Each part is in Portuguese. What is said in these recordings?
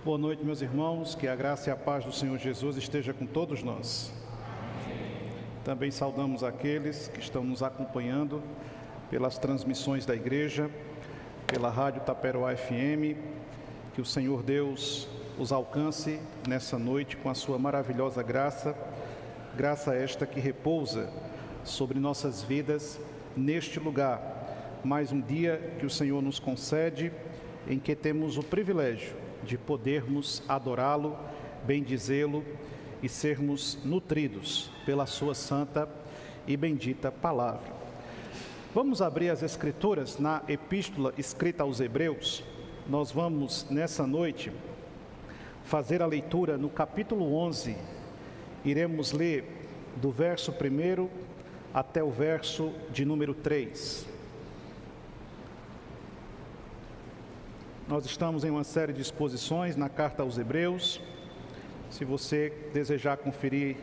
Boa noite, meus irmãos, que a graça e a paz do Senhor Jesus esteja com todos nós. Também saudamos aqueles que estão nos acompanhando pelas transmissões da igreja, pela Rádio Taperoá FM, que o Senhor Deus os alcance nessa noite com a sua maravilhosa graça, graça esta que repousa sobre nossas vidas neste lugar. Mais um dia que o Senhor nos concede, em que temos o privilégio de podermos adorá-lo, bendizê-lo e sermos nutridos pela sua santa e bendita palavra. Vamos abrir as Escrituras na epístola escrita aos Hebreus. Nós vamos, nessa noite, fazer a leitura no capítulo 11. Iremos ler do verso 1 até o verso de número 3. Nós estamos em uma série de exposições na carta aos Hebreus. Se você desejar conferir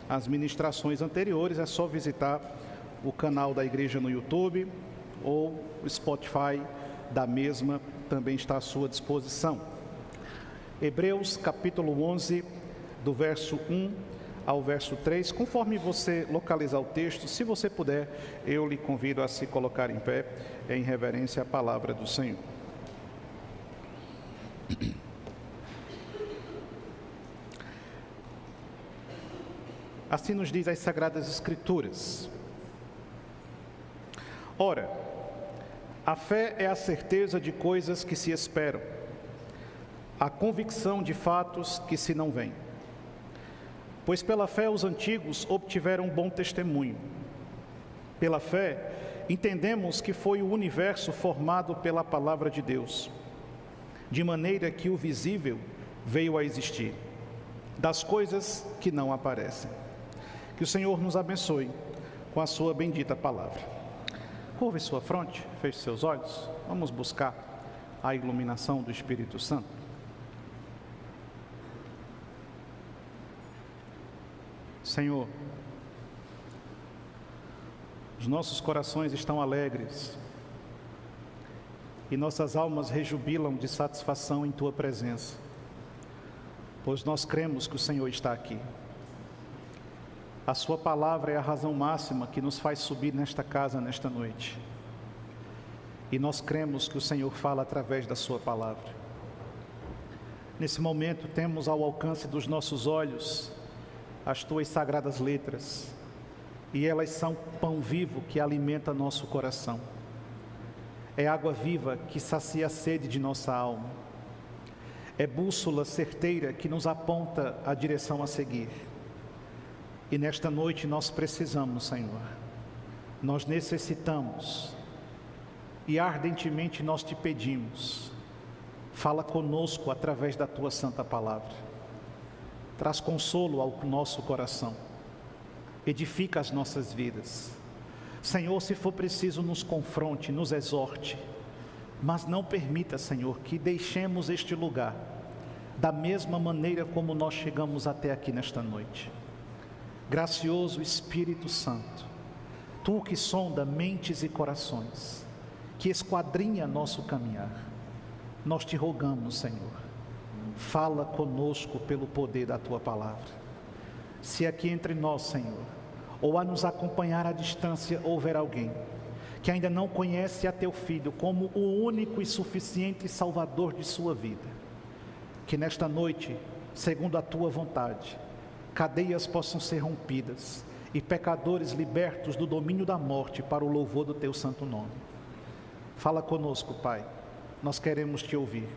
as ministrações anteriores, é só visitar o canal da igreja no YouTube ou o Spotify da mesma, também está à sua disposição. Hebreus capítulo 11, do verso 1 ao verso 3. Conforme você localizar o texto, se você puder, eu lhe convido a se colocar em pé em reverência à palavra do Senhor. Assim nos diz as Sagradas Escrituras. Ora, a fé é a certeza de coisas que se esperam, a convicção de fatos que se não veem. Pois pela fé os antigos obtiveram bom testemunho. Pela fé entendemos que foi o universo formado pela palavra de Deus, de maneira que o visível veio a existir, das coisas que não aparecem. Que o Senhor nos abençoe com a sua bendita palavra. Curve sua fronte, feche seus olhos. Vamos buscar a iluminação do Espírito Santo. Senhor, os nossos corações estão alegres e nossas almas rejubilam de satisfação em Tua presença, pois nós cremos que o Senhor está aqui. A Sua palavra é a razão máxima que nos faz subir nesta casa nesta noite, e nós cremos que o Senhor fala através da Sua palavra. Nesse momento temos ao alcance dos nossos olhos as Tuas sagradas letras, e elas são pão vivo que alimenta nosso coração. É água viva que sacia a sede de nossa alma. É bússola certeira que nos aponta a direção a seguir. E nesta noite nós precisamos, Senhor, nós necessitamos, e ardentemente nós te pedimos, fala conosco através da Tua santa palavra. Traz consolo ao nosso coração, edifica as nossas vidas. Senhor, se for preciso, nos confronte, nos exorte, mas não permita, Senhor, que deixemos este lugar da mesma maneira como nós chegamos até aqui nesta noite. Gracioso Espírito Santo, Tu que sonda mentes e corações, que esquadrinha nosso caminhar, nós te rogamos, Senhor, fala conosco pelo poder da Tua palavra. Se aqui entre nós, Senhor, ou a nos acompanhar à distância, houver alguém que ainda não conhece a Teu Filho como o único e suficiente Salvador de sua vida, que nesta noite, segundo a Tua vontade, cadeias possam ser rompidas e pecadores libertos do domínio da morte para o louvor do Teu santo nome. Fala conosco, Pai, nós queremos Te ouvir.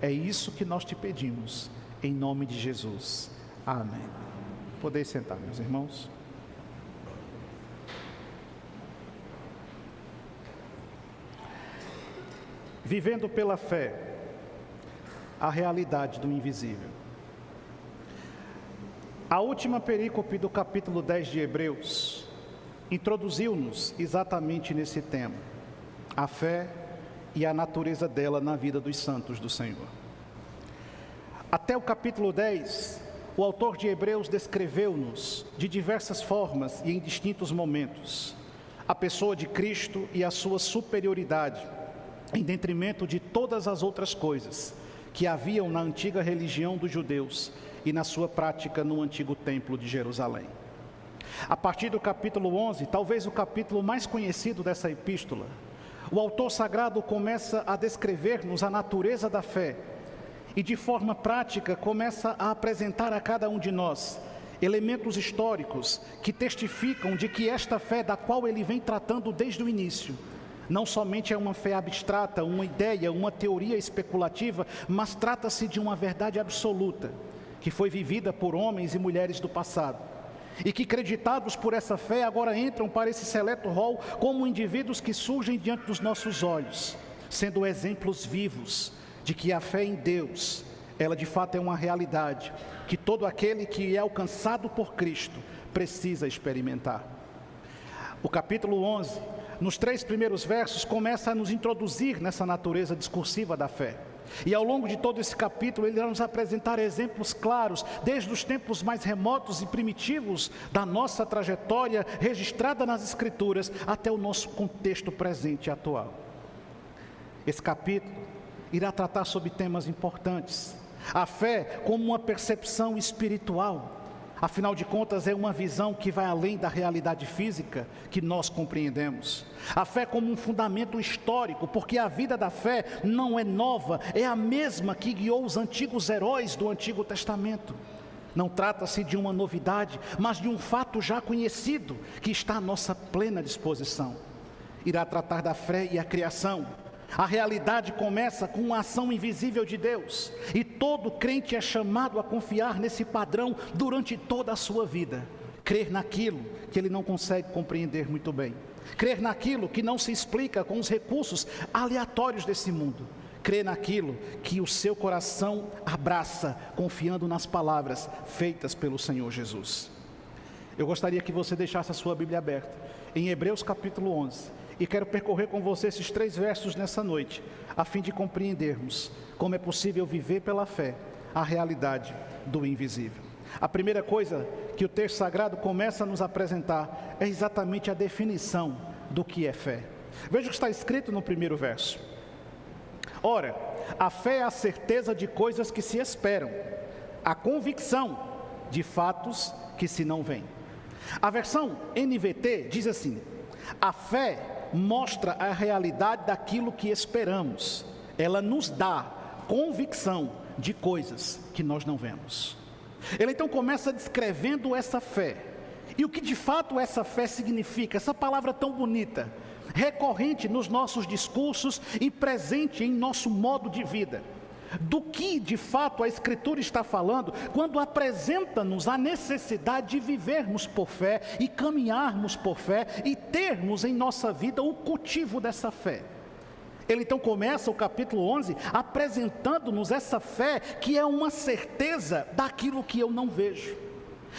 É isso que nós te pedimos, em nome de Jesus. Amém. Podeis sentar, meus irmãos. Vivendo pela fé, a realidade do invisível. A última perícope do capítulo 10 de Hebreus introduziu-nos exatamente nesse tema, a fé e a natureza dela na vida dos santos do Senhor. Até o capítulo 10, o autor de Hebreus descreveu-nos de diversas formas e em distintos momentos a pessoa de Cristo e a sua superioridade, em detrimento de todas as outras coisas que haviam na antiga religião dos judeus e na sua prática no antigo templo de Jerusalém. A partir do capítulo 11, talvez o capítulo mais conhecido dessa epístola, o autor sagrado começa a descrever-nos a natureza da fé e de forma prática começa a apresentar a cada um de nós elementos históricos que testificam de que esta fé da qual ele vem tratando desde o início, não somente é uma fé abstrata, uma ideia, uma teoria especulativa, mas trata-se de uma verdade absoluta, que foi vivida por homens e mulheres do passado, e que, creditados por essa fé, agora entram para esse seleto rol como indivíduos que surgem diante dos nossos olhos, sendo exemplos vivos de que a fé em Deus, ela de fato é uma realidade, que todo aquele que é alcançado por Cristo precisa experimentar. O capítulo 11, nos 3 primeiros versos, começa a nos introduzir nessa natureza discursiva da fé. E ao longo de todo esse capítulo, ele vai nos apresentar exemplos claros, desde os tempos mais remotos e primitivos da nossa trajetória registrada nas Escrituras, até o nosso contexto presente e atual. Esse capítulo irá tratar sobre temas importantes. A fé como uma percepção espiritual. Afinal de contas, é uma visão que vai além da realidade física que nós compreendemos. A fé como um fundamento histórico, porque a vida da fé não é nova, é a mesma que guiou os antigos heróis do Antigo Testamento. Não trata-se de uma novidade, mas de um fato já conhecido, que está à nossa plena disposição. Irá tratar da fé e a criação. A realidade começa com uma ação invisível de Deus, e todo crente é chamado a confiar nesse padrão durante toda a sua vida. Crer naquilo que ele não consegue compreender muito bem. Crer naquilo que não se explica com os recursos aleatórios desse mundo. Crer naquilo que o seu coração abraça, confiando nas palavras feitas pelo Senhor Jesus. Eu gostaria que você deixasse a sua Bíblia aberta em Hebreus capítulo 11. E quero percorrer com você esses 3 versos nessa noite, a fim de compreendermos como é possível viver pela fé a realidade do invisível. A primeira coisa que o texto sagrado começa a nos apresentar é exatamente a definição do que é fé. Veja o que está escrito no primeiro verso. Ora, a fé é a certeza de coisas que se esperam, a convicção de fatos que se não veem. A versão NVT diz assim: a fé mostra a realidade daquilo que esperamos. Ela nos dá convicção de coisas que nós não vemos. Ele então começa descrevendo essa fé. E o que de fato essa fé significa? Essa palavra tão bonita, recorrente nos nossos discursos e presente em nosso modo de vida. Do que de fato a Escritura está falando quando apresenta-nos a necessidade de vivermos por fé e caminharmos por fé e termos em nossa vida o cultivo dessa fé. Ele então começa o capítulo 11 apresentando-nos essa fé que é uma certeza daquilo que eu não vejo.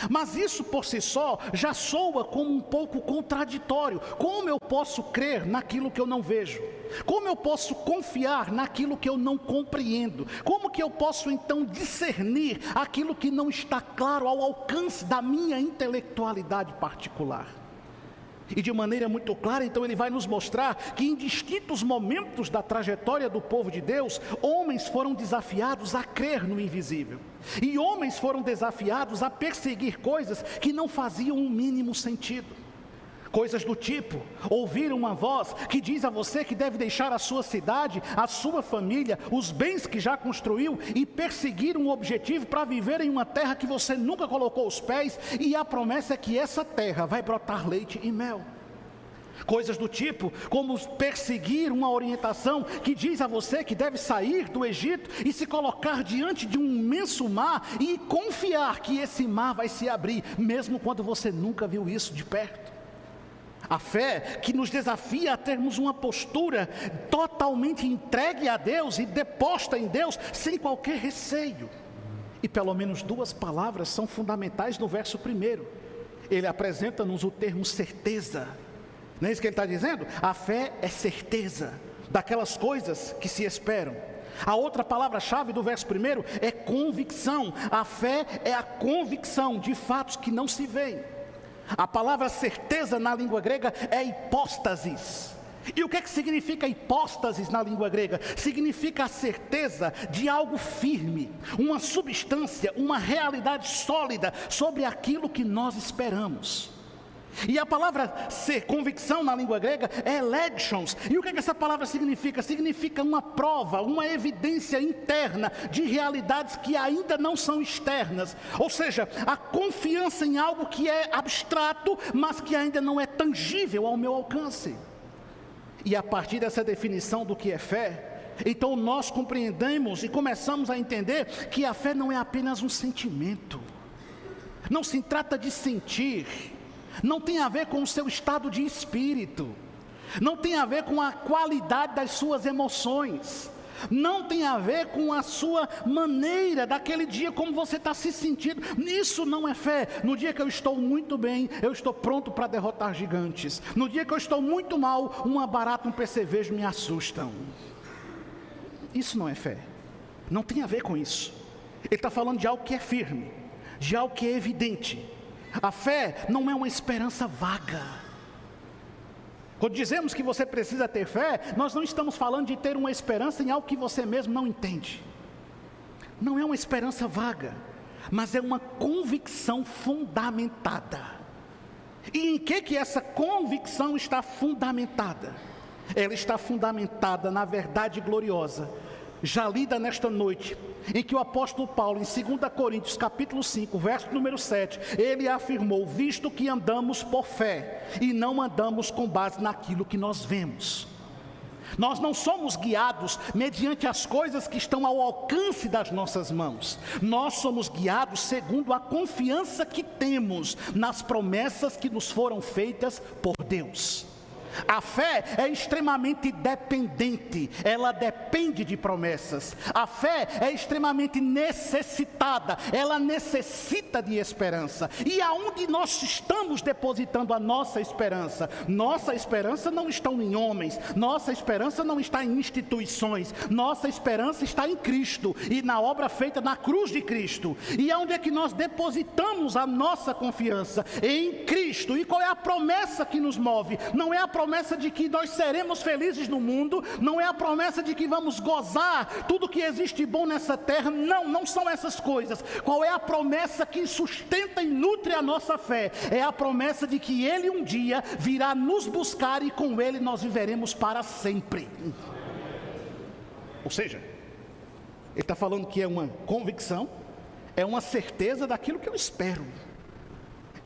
Mas isso por si só já soa como um pouco contraditório. Como eu posso crer naquilo que eu não vejo? Como eu posso confiar naquilo que eu não compreendo? Como que eu posso então discernir aquilo que não está claro ao alcance da minha intelectualidade particular? E de maneira muito clara, então ele vai nos mostrar que em distintos momentos da trajetória do povo de Deus, homens foram desafiados a crer no invisível. E homens foram desafiados a perseguir coisas que não faziam o mínimo sentido. Coisas do tipo, ouvir uma voz que diz a você que deve deixar a sua cidade, a sua família, os bens que já construiu e perseguir um objetivo para viver em uma terra que você nunca colocou os pés, e a promessa é que essa terra vai brotar leite e mel. Coisas do tipo, como perseguir uma orientação que diz a você que deve sair do Egito e se colocar diante de um imenso mar e confiar que esse mar vai se abrir, mesmo quando você nunca viu isso de perto. A fé que nos desafia a termos uma postura totalmente entregue a Deus e deposta em Deus, sem qualquer receio. E pelo menos 2 palavras são fundamentais no verso 1. Ele apresenta-nos o termo certeza. Não é isso que ele está dizendo? A fé é certeza daquelas coisas que se esperam. A outra palavra-chave do verso 1 é convicção. A fé é a convicção de fatos que não se veem. A palavra certeza na língua grega é hipóstasis, E o que é que significa hipóstasis na língua grega? Significa a certeza de algo firme, uma substância, uma realidade sólida sobre aquilo que nós esperamos. E a palavra ser, convicção na língua grega, é elections. E o que é que essa palavra significa? Significa uma prova, uma evidência interna de realidades que ainda não são externas. Ou seja, a confiança em algo que é abstrato, mas que ainda não é tangível ao meu alcance. E a partir dessa definição do que é fé, então nós compreendemos e começamos a entender que a fé não é apenas um sentimento. Não se trata de sentir. Não tem a ver com o seu estado de espírito, não tem a ver com a qualidade das suas emoções, não tem a ver com a sua maneira daquele dia, como você está se sentindo. Isso não é fé. No dia que eu estou muito bem, eu estou pronto para derrotar gigantes. No dia que eu estou muito mal, uma barata, um percevejo me assustam. Isso não é fé. Não tem a ver com isso. Ele está falando de algo que é firme, de algo que é evidente. A fé não é uma esperança vaga. Quando dizemos que você precisa ter fé, nós não estamos falando de ter uma esperança em algo que você mesmo não entende. Não é uma esperança vaga, mas é uma convicção fundamentada. E em que essa convicção está fundamentada? Ela está fundamentada na verdade gloriosa, já lida nesta noite, em que o apóstolo Paulo, em 2 Coríntios capítulo 5, verso número 7, ele afirmou: visto que andamos por fé, e não andamos com base naquilo que nós vemos. Nós não somos guiados mediante as coisas que estão ao alcance das nossas mãos. Nós somos guiados segundo a confiança que temos nas promessas que nos foram feitas por Deus. A fé é extremamente dependente, ela depende de promessas. A fé é extremamente necessitada, ela necessita de esperança. E aonde nós estamos depositando a nossa esperança? Nossa esperança não está em homens, nossa esperança não está em instituições, nossa esperança está em Cristo e na obra feita na cruz de Cristo. E aonde é que nós depositamos a nossa confiança? Em Cristo. E qual é a promessa que nos move? Não é a promessa de que nós seremos felizes no mundo, não é a promessa de que vamos gozar tudo que existe bom nessa terra, não são essas coisas. Qual é a promessa que sustenta e nutre a nossa fé? É a promessa de que Ele um dia virá nos buscar e com Ele nós viveremos para sempre. Ou seja, Ele está falando que é uma convicção, é uma certeza daquilo que eu espero.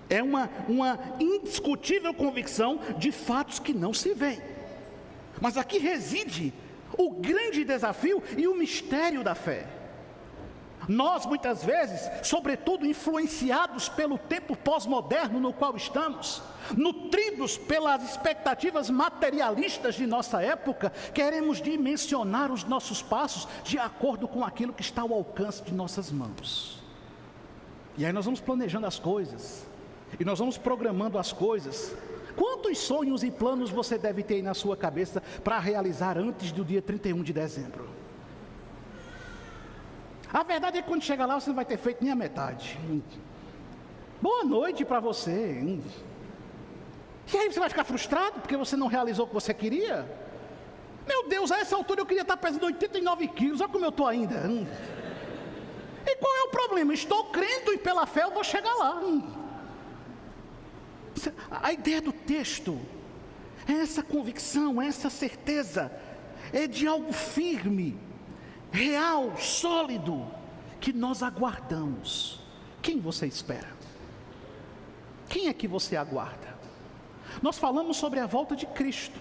É uma indiscutível convicção de fatos que não se veem. Mas aqui reside o grande desafio e o mistério da fé. Nós muitas vezes, sobretudo influenciados pelo tempo pós-moderno no qual estamos, nutridos pelas expectativas materialistas de nossa época, queremos dimensionar os nossos passos de acordo com aquilo que está ao alcance de nossas mãos. E aí nós vamos planejando as coisas, e nós vamos programando as coisas. Quantos sonhos e planos você deve ter aí na sua cabeça para realizar antes do dia 31 de dezembro? A verdade é que quando chegar lá você não vai ter feito nem a metade. Boa noite para você. E aí você vai ficar frustrado porque você não realizou o que você queria? Meu Deus, a essa altura eu queria estar pesando 89 quilos, olha como eu estou ainda. E qual é o problema? Estou crendo e pela fé eu vou chegar lá. A ideia do texto é essa convicção, é essa certeza, é de algo firme, real, sólido, que nós aguardamos. Quem você espera? Quem é que você aguarda? Nós falamos sobre a volta de Cristo,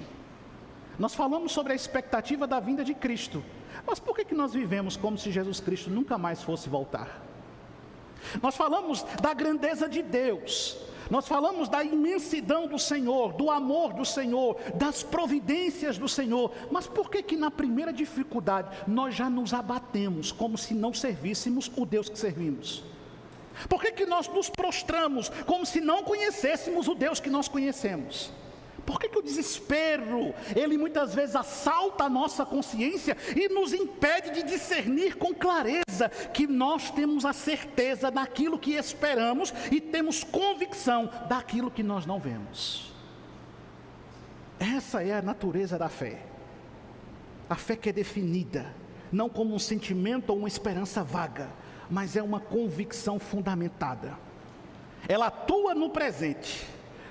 nós falamos sobre a expectativa da vinda de Cristo, mas por que nós vivemos como se Jesus Cristo nunca mais fosse voltar? Nós falamos da grandeza de Deus, nós falamos da imensidão do Senhor, do amor do Senhor, das providências do Senhor, mas por que na primeira dificuldade nós já nos abatemos como se não servíssemos o Deus que servimos? Por que nós nos prostramos como se não conhecêssemos o Deus que nós conhecemos? Por que o desespero, ele muitas vezes assalta a nossa consciência e nos impede de discernir com clareza que nós temos a certeza daquilo que esperamos e temos convicção daquilo que nós não vemos? Essa é a natureza da fé. A fé que é definida, não como um sentimento ou uma esperança vaga, mas é uma convicção fundamentada. Ela atua no presente,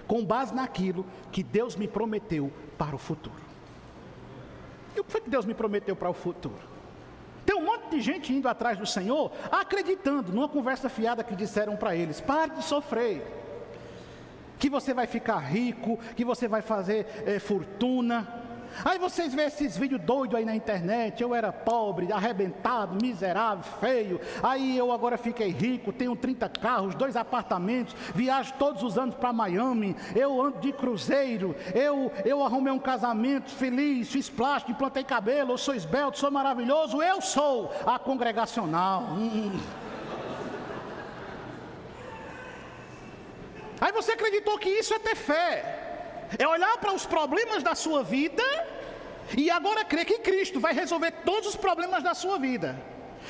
com base naquilo que Deus me prometeu para o futuro. E o que foi que Deus me prometeu para o futuro? Tem um monte de gente indo atrás do Senhor, acreditando numa conversa fiada que disseram para eles: pare de sofrer, que você vai ficar rico, que você vai fazer fortuna. Aí vocês veem esses vídeos doidos aí na internet: eu era pobre, arrebentado, miserável, feio, aí eu agora fiquei rico, tenho 30 carros, 2 apartamentos, viajo todos os anos para Miami, eu ando de cruzeiro, eu arrumei um casamento feliz, fiz plástico, plantei cabelo, eu sou esbelto, sou maravilhoso, eu sou a congregacional. Aí você acreditou que isso é ter fé, é olhar para os problemas da sua vida e agora crer que Cristo vai resolver todos os problemas da sua vida.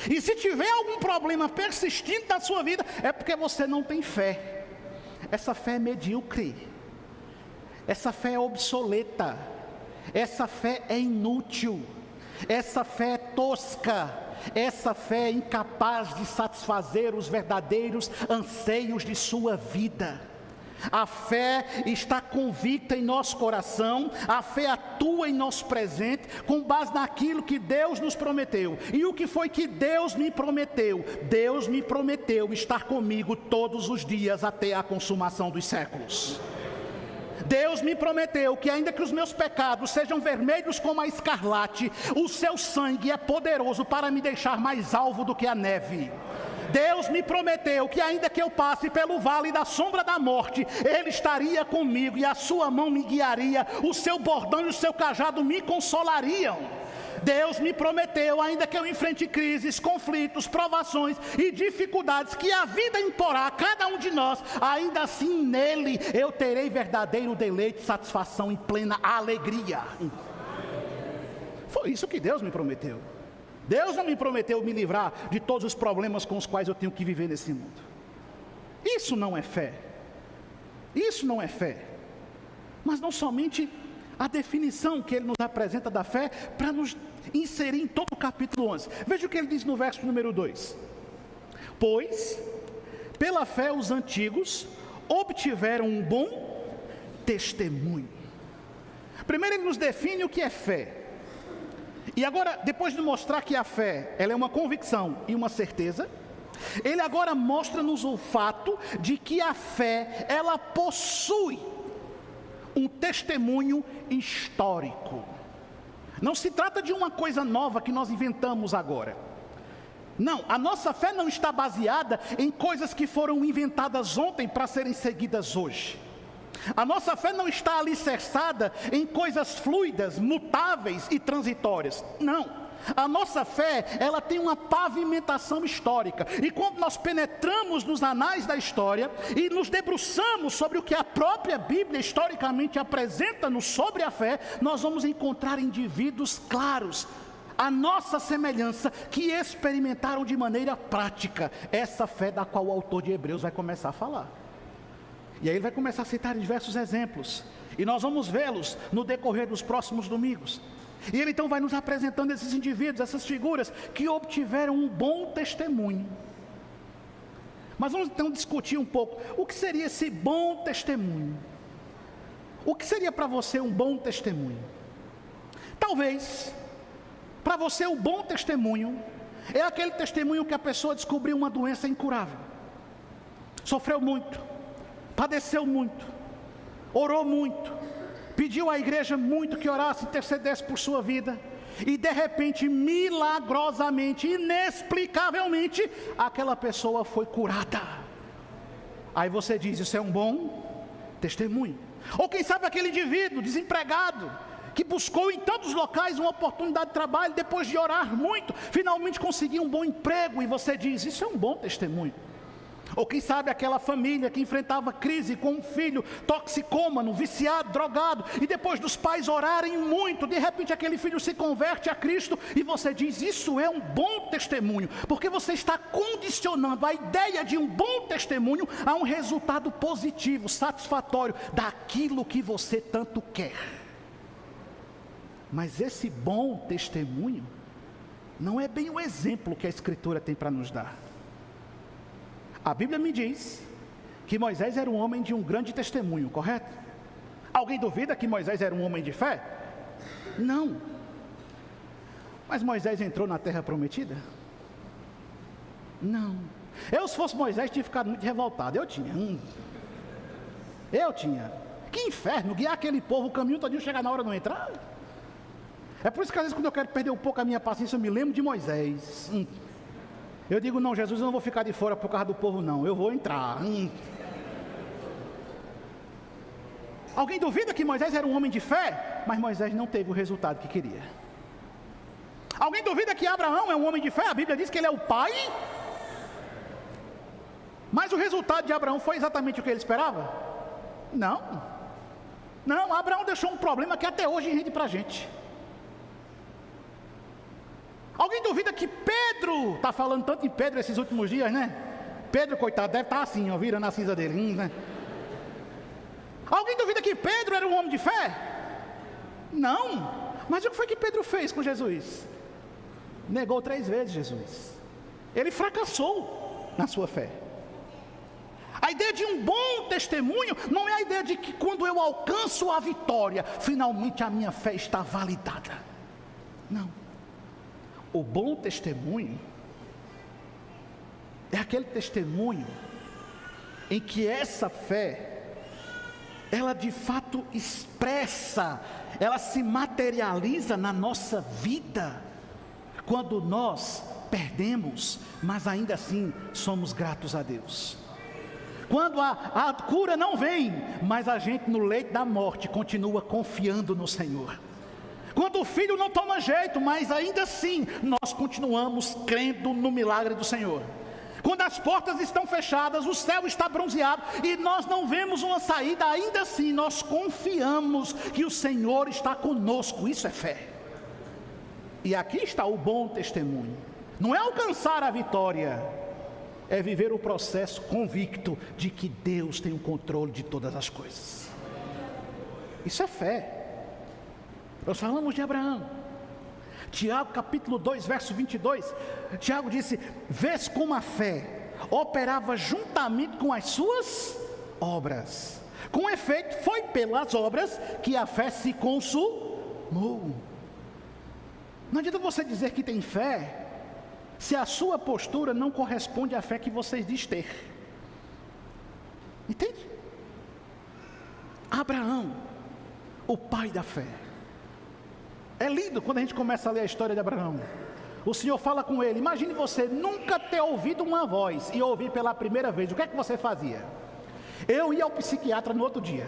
E se tiver algum problema persistindo na sua vida, é porque você não tem fé. Essa fé é medíocre, essa fé é obsoleta, essa fé é inútil, essa fé é tosca, essa fé é incapaz de satisfazer os verdadeiros anseios de sua vida. A fé está convicta em nosso coração, a fé atua em nosso presente, com base naquilo que Deus nos prometeu. E o que foi que Deus me prometeu? Deus me prometeu estar comigo todos os dias até a consumação dos séculos. Deus me prometeu que ainda que os meus pecados sejam vermelhos como a escarlate, o seu sangue é poderoso para me deixar mais alvo do que a neve. Deus me prometeu que ainda que eu passe pelo vale da sombra da morte, Ele estaria comigo e a sua mão me guiaria, o seu bordão e o seu cajado me consolariam. Deus me prometeu, ainda que eu enfrente crises, conflitos, provações e dificuldades que a vida imporá a cada um de nós, ainda assim nele eu terei verdadeiro deleite, satisfação e plena alegria. Foi isso que Deus me prometeu. Deus não me prometeu me livrar de todos os problemas com os quais eu tenho que viver nesse mundo. Isso não é fé. Isso não é fé. Mas não somente a definição que ele nos apresenta da fé, para nos inserir em todo o capítulo 11. Veja o que ele diz no verso número 2. Pois, pela fé os antigos obtiveram um bom testemunho. Primeiro ele nos define o que é fé. E agora, depois de mostrar que a fé, ela é uma convicção e uma certeza, ele agora mostra-nos o fato de que a fé, ela possui um testemunho histórico. Não se trata de uma coisa nova que nós inventamos agora. Não, a nossa fé não está baseada em coisas que foram inventadas ontem para serem seguidas hoje. A nossa fé não está alicerçada em coisas fluidas, mutáveis e transitórias. Não. A nossa fé, ela tem uma pavimentação histórica. E quando nós penetramos nos anais da história e nos debruçamos sobre o que a própria Bíblia historicamente apresenta-nos sobre a fé, nós vamos encontrar indivíduos claros, a nossa semelhança, que experimentaram de maneira prática essa fé da qual o autor de Hebreus vai começar a falar. E aí ele vai começar a citar diversos exemplos, e nós vamos vê-los no decorrer dos próximos domingos. E ele então vai nos apresentando esses indivíduos, essas figuras que obtiveram um bom testemunho. Mas vamos então discutir um pouco, o que seria esse bom testemunho? O que seria para você um bom testemunho? Talvez, para você o bom testemunho é aquele testemunho que a pessoa descobriu uma doença incurável, sofreu muito, padeceu muito, orou muito, pediu à igreja muito que orasse, intercedesse por sua vida, e de repente, milagrosamente, inexplicavelmente, aquela pessoa foi curada. Aí você diz, isso é um bom testemunho. Ou quem sabe aquele indivíduo desempregado, que buscou em tantos locais uma oportunidade de trabalho, depois de orar muito, finalmente conseguiu um bom emprego, e você diz, isso é um bom testemunho. Ou quem sabe aquela família que enfrentava crise com um filho toxicômano, viciado, drogado, e depois dos pais orarem muito, de repente aquele filho se converte a Cristo, e você diz, isso é um bom testemunho, porque você está condicionando a ideia de um bom testemunho a um resultado positivo, satisfatório, daquilo que você tanto quer. Mas esse bom testemunho não é bem o exemplo que a Escritura tem para nos dar. A Bíblia me diz que Moisés era um homem de um grande testemunho, correto? Alguém duvida que Moisés era um homem de fé? Não. Mas Moisés entrou na terra prometida? Não. Eu, se fosse Moisés, tinha ficado muito revoltado. Eu tinha. Que inferno, guiar aquele povo o caminho todinho, chegar na hora de não entrar. É por isso que às vezes quando eu quero perder um pouco a minha paciência, eu me lembro de Moisés. Eu digo, não, Jesus, eu não vou ficar de fora por causa do povo não, eu vou entrar. Alguém duvida que Moisés era um homem de fé? Mas Moisés não teve o resultado que queria. Alguém duvida que Abraão é um homem de fé? A Bíblia diz que ele é o pai. Mas o resultado de Abraão foi exatamente o que ele esperava? Não. Não, Abraão deixou um problema que até hoje rende para a gente. Alguém duvida que Pedro, está falando tanto em Pedro esses últimos dias, né? Pedro, coitado, deve estar assim, ó, virando a cinza dele, né? Alguém duvida que Pedro era um homem de fé? Não. Mas o que foi que Pedro fez com Jesus? Negou 3 vezes Jesus. Ele fracassou na sua fé. A ideia de um bom testemunho não é a ideia de que quando eu alcanço a vitória, finalmente a minha fé está validada. Não. O bom testemunho é aquele testemunho em que essa fé, ela de fato expressa, ela se materializa na nossa vida, quando nós perdemos, mas ainda assim somos gratos a Deus. Quando a cura não vem, mas a gente no leito da morte continua confiando no Senhor. Quando o filho não toma jeito, mas ainda assim nós continuamos crendo no milagre do Senhor. Quando as portas estão fechadas, o céu está bronzeado e nós não vemos uma saída, ainda assim nós confiamos que o Senhor está conosco. Isso é fé. E aqui está o bom testemunho. Não é alcançar a vitória, é viver o processo convicto de que Deus tem o controle de todas as coisas. Isso é fé. Nós falamos de Abraão. Tiago capítulo 2 verso 22, Tiago disse: vês como a fé operava juntamente com as suas obras. Com efeito, foi pelas obras que a fé se consumou. Não adianta você dizer que tem fé, se a sua postura não corresponde à fé que você diz ter. Entende? Abraão, o pai da fé. É lindo quando a gente começa a ler a história de Abraão. O Senhor fala com ele. Imagine você nunca ter ouvido uma voz e ouvir pela primeira vez. O que é que você fazia? Eu ia ao psiquiatra no outro dia.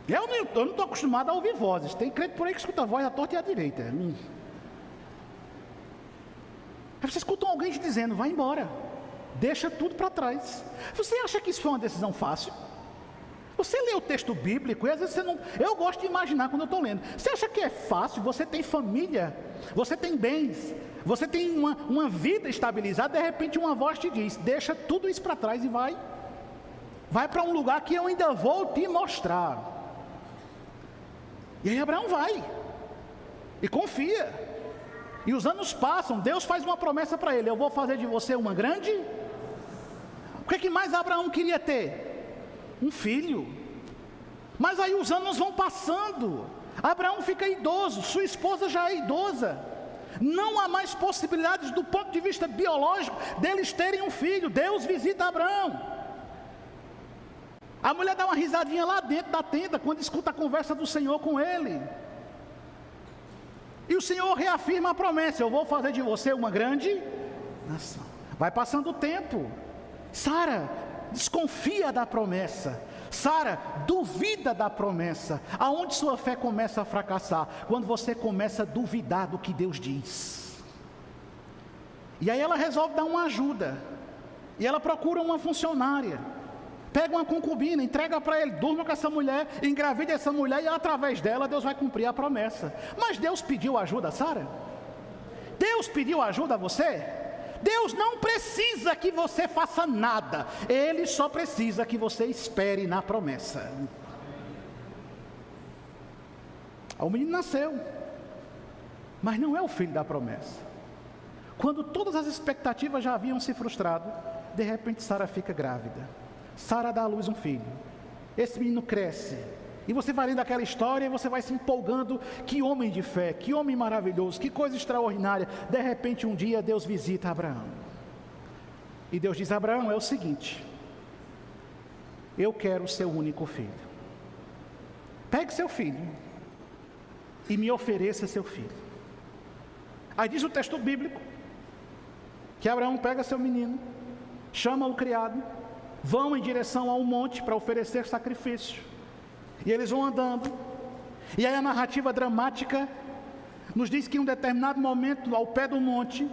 Eu não estou acostumado a ouvir vozes. Tem crente por aí que escuta a voz à torta e à direita. Aí você escuta alguém te dizendo: vai embora, deixa tudo para trás. Você acha que isso foi uma decisão fácil? Você lê o texto bíblico e às vezes você não... Eu gosto de imaginar quando eu estou lendo. Você acha que é fácil? Você tem família, você tem bens, você tem uma vida estabilizada. De repente uma voz te diz: deixa tudo isso para trás e vai para um lugar que eu ainda vou te mostrar. E aí Abraão vai e confia. E os anos passam, Deus faz uma promessa para ele: eu vou fazer de você uma grande... O que mais Abraão queria ter? Um filho. Mas aí os anos vão passando, Abraão fica idoso, sua esposa já é idosa, não há mais possibilidades do ponto de vista biológico deles terem um filho. Deus visita Abraão. A mulher dá uma risadinha lá dentro da tenda quando escuta a conversa do Senhor com ele. E o Senhor reafirma a promessa: eu vou fazer de você uma grande nação. Vai passando o tempo, Sara desconfia da promessa. Sara duvida da promessa. Aonde sua fé começa a fracassar? Quando você começa a duvidar do que Deus diz. E aí ela resolve dar uma ajuda. E ela procura uma funcionária. Pega uma concubina, entrega para ele: durma com essa mulher, engravida essa mulher, e através dela Deus vai cumprir a promessa. Mas Deus pediu ajuda a Sara? Deus pediu ajuda a você? Deus não precisa que você faça nada, Ele só precisa que você espere na promessa. O menino nasceu, mas não é o filho da promessa. Quando todas as expectativas já haviam se frustrado, de repente Sara fica grávida. Sara dá à luz um filho. Esse menino cresce. E você vai lendo aquela história e você vai se empolgando. Que homem de fé, que homem maravilhoso, que coisa extraordinária. De repente um dia Deus visita Abraão. E Deus diz: Abraão, é o seguinte, eu quero o seu único filho. Pegue seu filho e me ofereça seu filho. Aí diz o texto bíblico que Abraão pega seu menino, chama o criado, vão em direção a um monte para oferecer sacrifício. E eles vão andando. E aí a narrativa dramática nos diz que em um determinado momento, ao pé do monte,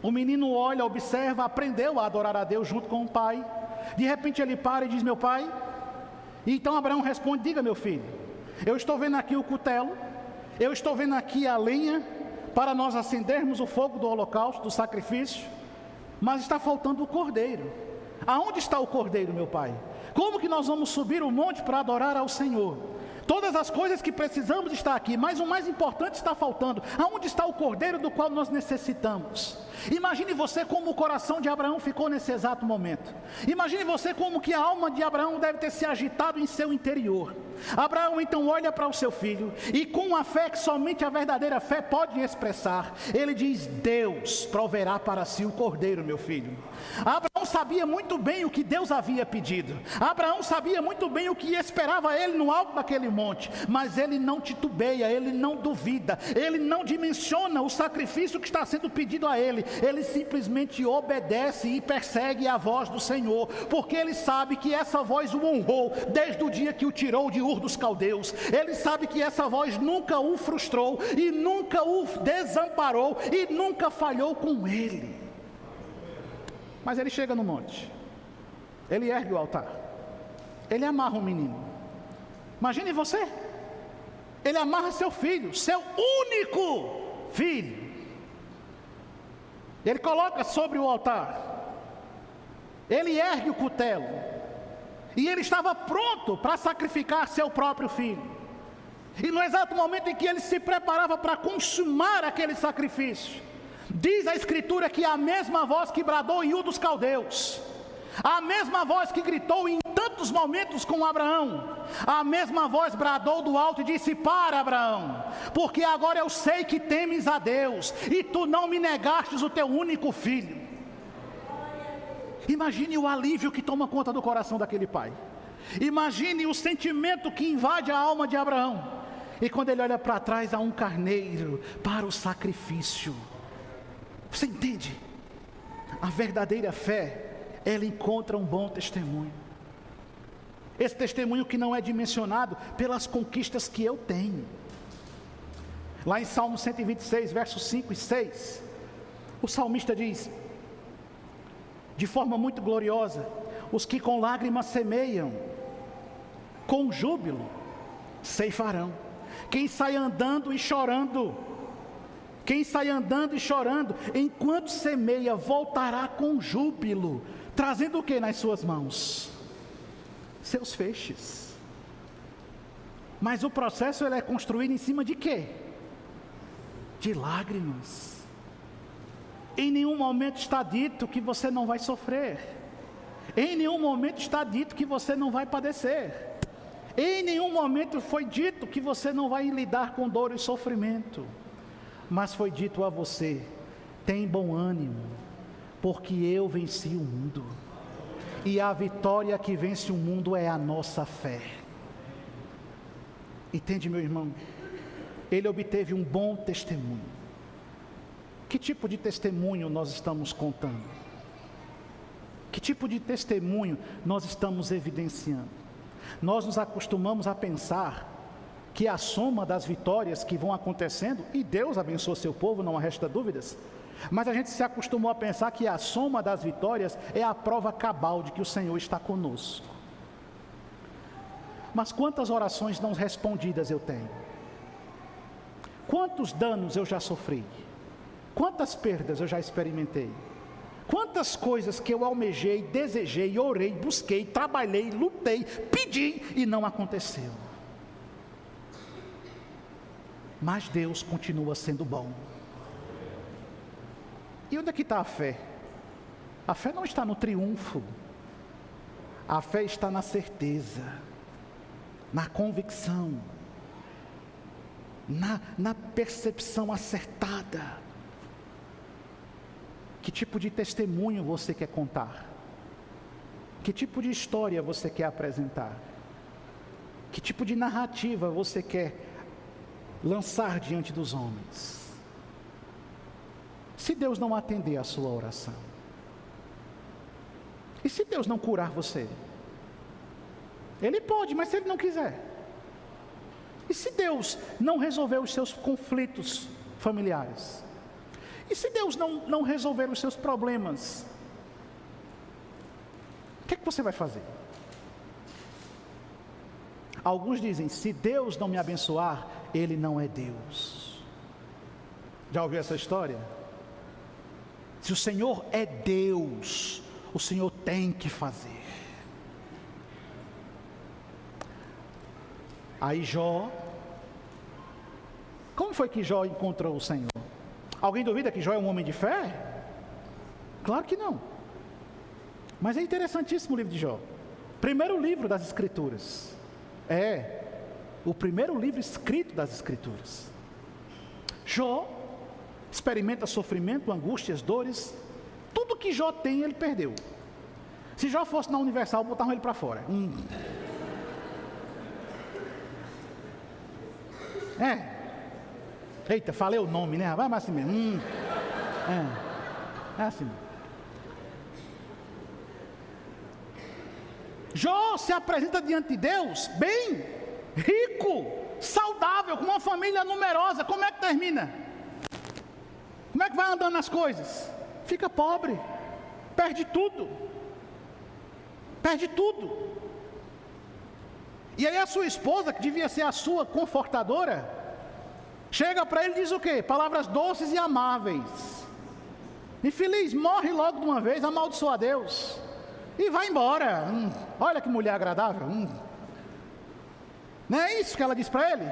o menino olha, observa, aprendeu a adorar a Deus junto com o pai. De repente ele para e diz: meu pai. E então Abraão responde: diga, meu filho, eu estou vendo aqui o cutelo, eu estou vendo aqui a lenha para nós acendermos o fogo do holocausto, do sacrifício, mas está faltando o cordeiro. Aonde está o cordeiro, meu pai? Como que nós vamos subir o monte para adorar ao Senhor? Todas as coisas que precisamos estão aqui, mas o mais importante está faltando. Aonde está o cordeiro do qual nós necessitamos? Imagine você como o coração de Abraão ficou nesse exato momento. Imagine você como que a alma de Abraão deve ter se agitado em seu interior. Abraão então olha para o seu filho e, com a fé que somente a verdadeira fé pode expressar, ele diz: Deus proverá para si o cordeiro, meu filho. Abraão sabia muito bem o que Deus havia pedido. Abraão sabia muito bem o que esperava ele no alto daquele monte. Mas ele não titubeia, ele não duvida, ele não dimensiona o sacrifício que está sendo pedido a ele. Ele simplesmente obedece e persegue a voz do Senhor, porque ele sabe que essa voz o honrou desde o dia que o tirou de Ur dos Caldeus. Ele sabe que essa voz nunca o frustrou e nunca o desamparou e nunca falhou com ele. Mas ele chega no monte, ele ergue o altar, ele amarra o menino. Imagine você, ele amarra seu filho, seu único filho. Ele coloca sobre o altar, ele ergue o cutelo, e ele estava pronto para sacrificar seu próprio filho. E no exato momento em que ele se preparava para consumar aquele sacrifício, diz a Escritura que a mesma voz que bradou em Ur dos Caldeus, a mesma voz que gritou em tantos momentos com Abraão, a mesma voz bradou do alto e disse: para, Abraão, porque agora eu sei que temes a Deus, e tu não me negastes o teu único filho. Imagine o alívio que toma conta do coração daquele pai. Imagine o sentimento que invade a alma de Abraão. E quando ele olha para trás, há um carneiro para o sacrifício. Você entende? A verdadeira fé, ela encontra um bom testemunho. Esse testemunho que não é dimensionado pelas conquistas que eu tenho. Lá em Salmo 126, versos 5 e 6, o salmista diz, de forma muito gloriosa: os que com lágrimas semeiam, com júbilo ceifarão. Quem sai andando e chorando, enquanto semeia, voltará com júbilo, trazendo o que nas suas mãos? Seus feixes. Mas o processo ele é construído em cima de quê? De lágrimas. Em nenhum momento está dito que você não vai sofrer. Em nenhum momento está dito que você não vai padecer. Em nenhum momento foi dito que você não vai lidar com dor e sofrimento. Mas foi dito a você: tem bom ânimo, porque eu venci o mundo. E a vitória que vence o mundo é a nossa fé. Entende, meu irmão? Ele obteve um bom testemunho. Que tipo de testemunho nós estamos contando? Que tipo de testemunho nós estamos evidenciando? Nós nos acostumamos a pensar que a soma das vitórias que vão acontecendo, e Deus abençoa seu povo, não resta dúvidas, mas a gente se acostumou a pensar que a soma das vitórias é a prova cabal de que o Senhor está conosco. Mas quantas orações não respondidas eu tenho? Quantos danos eu já sofri? Quantas perdas eu já experimentei? Quantas coisas que eu almejei, desejei, orei, busquei, trabalhei, lutei, pedi e não aconteceu? mas Deus continua sendo bom. E onde é que está a fé? A fé não está no triunfo, a fé está na certeza, na convicção, na percepção acertada. Que tipo de testemunho você quer contar? Que tipo de história você quer apresentar? Que tipo de narrativa você quer lançar diante dos homens? Se Deus não atender a sua oração, e se Deus não curar você? Ele pode, mas se Ele não quiser. E se Deus não resolver os seus conflitos familiares? E se Deus não resolver os seus problemas? O que é que você vai fazer? Alguns dizem, se Deus não me abençoar, Ele não é Deus. Já ouviu essa história? Se o Senhor é Deus, o Senhor tem que fazer. Aí Jó, como foi que Jó encontrou o Senhor? Alguém duvida que Jó é um homem de fé? Claro que não. Mas é interessantíssimo o livro de Jó. Primeiro livro das Escrituras. É o primeiro livro escrito das Escrituras. Jó experimenta sofrimento, angústias, dores. Tudo que Jó tem, ele perdeu. Se Jó fosse na Universal, botavam ele para fora. Eita, falei o nome, né? Vai mais assim mesmo. É assim. Jó se apresenta diante de Deus bem, rico, saudável, com uma família numerosa. Como é que termina? Como é que vai andando as coisas? Fica pobre, perde tudo. Perde tudo. E aí a sua esposa, que devia ser a sua confortadora, chega para ele e diz o quê? Palavras doces e amáveis. Infeliz, morre logo de uma vez, amaldiçoa a Deus. E vai embora. Olha que mulher agradável. Não é isso que ela diz para ele?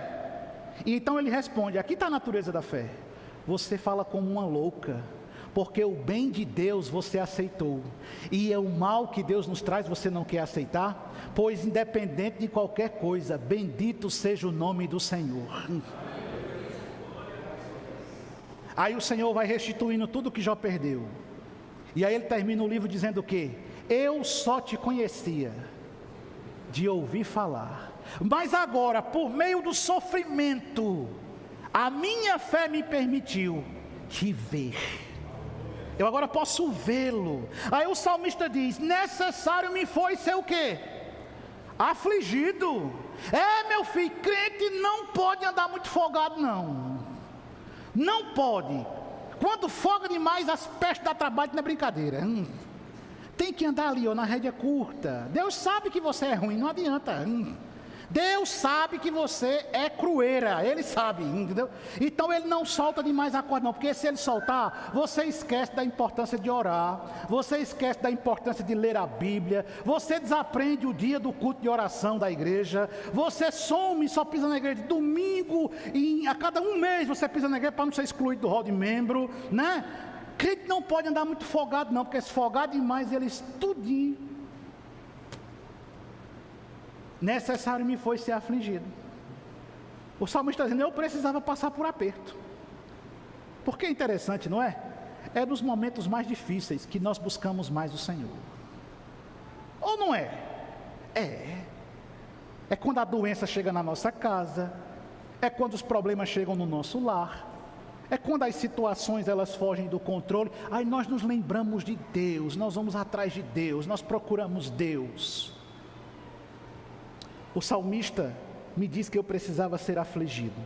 E então ele responde, aqui está a natureza da fé. Você fala como uma louca, porque o bem de Deus você aceitou, e é o mal que Deus nos traz você não quer aceitar? Pois independente de qualquer coisa, bendito seja o nome do Senhor. Aí o Senhor vai restituindo tudo que Jó perdeu. E aí ele termina o livro dizendo o quê? Eu só te conhecia de ouvir falar, mas agora, por meio do sofrimento, a minha fé me permitiu te ver. Eu agora posso vê-lo. Aí o salmista diz, necessário me foi ser o quê? Afligido. Meu filho, crente não pode andar muito folgado não. Não pode. Quando folga demais, as pestes dá trabalho, não é brincadeira. Tem que andar ali, na rédea curta. Deus sabe que você é ruim, não adianta. Deus sabe que você é crueira, Ele sabe, entendeu? Então Ele não solta demais a corda não, porque se Ele soltar, você esquece da importância de orar, você esquece da importância de ler a Bíblia, você desaprende o dia do culto de oração da igreja, você some e só pisa na igreja de domingo, e a cada um mês você pisa na igreja para não ser excluído do rol de membro, né? Crente não pode andar muito folgado não, porque se folgar demais, ele estudinho. Necessário me foi ser afligido. O salmista está dizendo, eu precisava passar por aperto. Porque é interessante, não é? É nos momentos mais difíceis que nós buscamos mais o Senhor. Ou não é? É quando a doença chega na nossa casa, é quando os problemas chegam no nosso lar, é quando as situações elas fogem do controle, aí nós nos lembramos de Deus, nós vamos atrás de Deus, nós procuramos Deus. O salmista me diz que eu precisava ser afligido.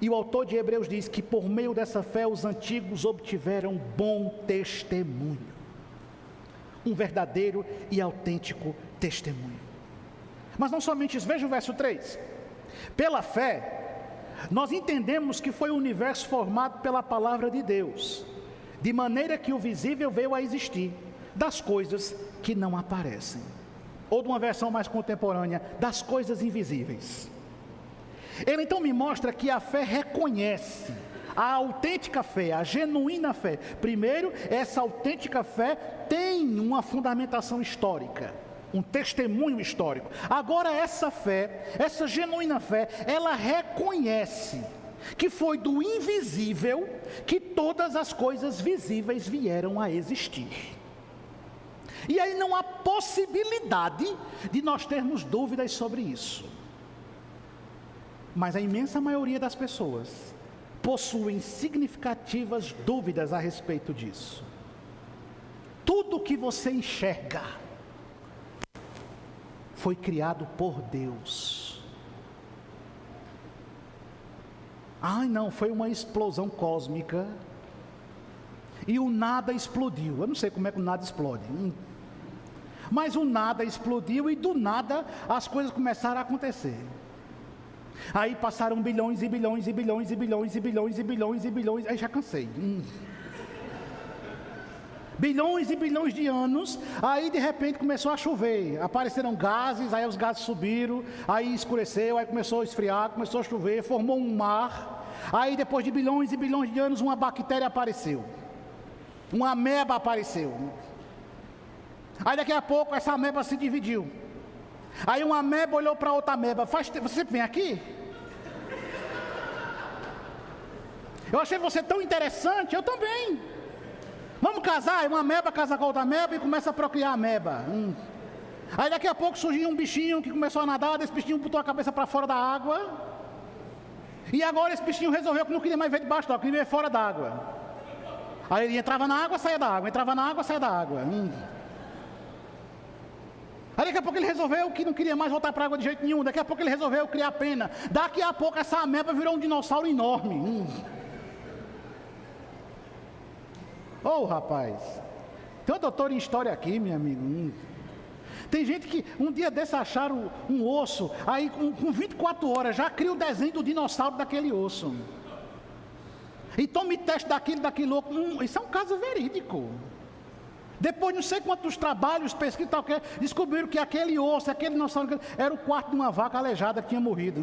E o autor de Hebreus diz que por meio dessa fé os antigos obtiveram bom testemunho. Um verdadeiro e autêntico testemunho. Mas não somente isso, veja o verso 3. Pela fé, nós entendemos que foi o universo formado pela palavra de Deus, de maneira que o visível veio a existir, das coisas que não aparecem. Ou de uma versão mais contemporânea, das coisas invisíveis. Ele então me mostra que a fé reconhece, a autêntica fé, a genuína fé. Primeiro, essa autêntica fé tem uma fundamentação histórica, um testemunho histórico. Agora essa fé, essa genuína fé, ela reconhece que foi do invisível que todas as coisas visíveis vieram a existir. E aí não há possibilidade de nós termos dúvidas sobre isso. Mas a imensa maioria das pessoas possuem significativas dúvidas a respeito disso. Tudo que você enxerga foi criado por Deus. Ai não, foi uma explosão cósmica e o nada explodiu. Eu não sei como é que o nada explode, mas o nada explodiu e do nada as coisas começaram a acontecer. Aí passaram bilhões e bilhões e bilhões e bilhões e bilhões e bilhões e bilhões, aí já cansei. Bilhões e bilhões de anos, aí de repente começou a chover, apareceram gases, aí os gases subiram, aí escureceu, aí começou a esfriar, começou a chover, formou um mar. Aí depois de bilhões e bilhões de anos, uma bactéria apareceu, uma ameba apareceu. Aí daqui a pouco essa ameba se dividiu. Aí uma ameba olhou para outra ameba. Você vem aqui? Eu achei você tão interessante, eu também. Vamos casar? Aí uma ameba casa com outra ameba e começa a procriar a ameba. Aí daqui a pouco surgiu um bichinho que começou a nadar. Esse bichinho botou a cabeça para fora da água. E agora esse bichinho resolveu que não queria mais ver debaixo da água, queria ver fora da água. Aí ele entrava na água, saía da água, entrava na água, saía da água. Aí daqui a pouco ele resolveu que não queria mais voltar para a água de jeito nenhum. Daqui a pouco ele resolveu criar pena. Daqui a pouco essa ameba virou um dinossauro enorme. Rapaz, tem um doutor em história aqui, meu amigo. Tem gente que um dia desse acharam um osso, aí com 24 horas já cria o desenho do dinossauro daquele osso. E tome teste daquilo outro. Isso é um caso verídico. Depois não sei quantos trabalhos, pesquisa tal que descobriram que aquele osso, aquele dinossauro era o quarto de uma vaca aleijada que tinha morrido.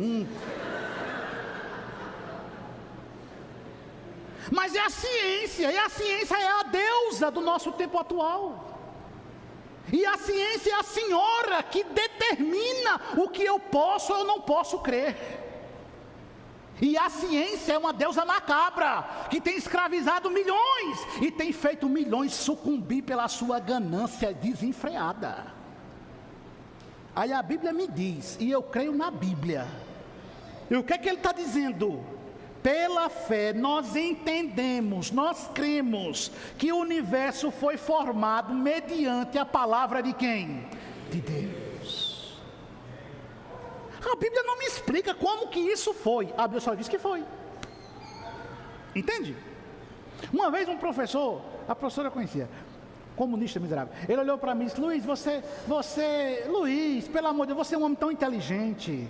Mas é a ciência, e a ciência é a deusa do nosso tempo atual. E a ciência é a senhora que determina o que eu posso ou não posso crer. E a ciência é uma deusa macabra, que tem escravizado milhões, e tem feito milhões sucumbir pela sua ganância desenfreada. Aí a Bíblia me diz, e eu creio na Bíblia, e o que é que ele está dizendo? Pela fé nós entendemos, nós cremos que o universo foi formado mediante a palavra de quem? De Deus. A Bíblia não me explica como que isso foi, a Bíblia só diz que foi. Entende? Uma vez um professor, a professora conhecia, comunista miserável, ele olhou para mim e disse: Luiz, Luiz, pelo amor de Deus, você é um homem tão inteligente.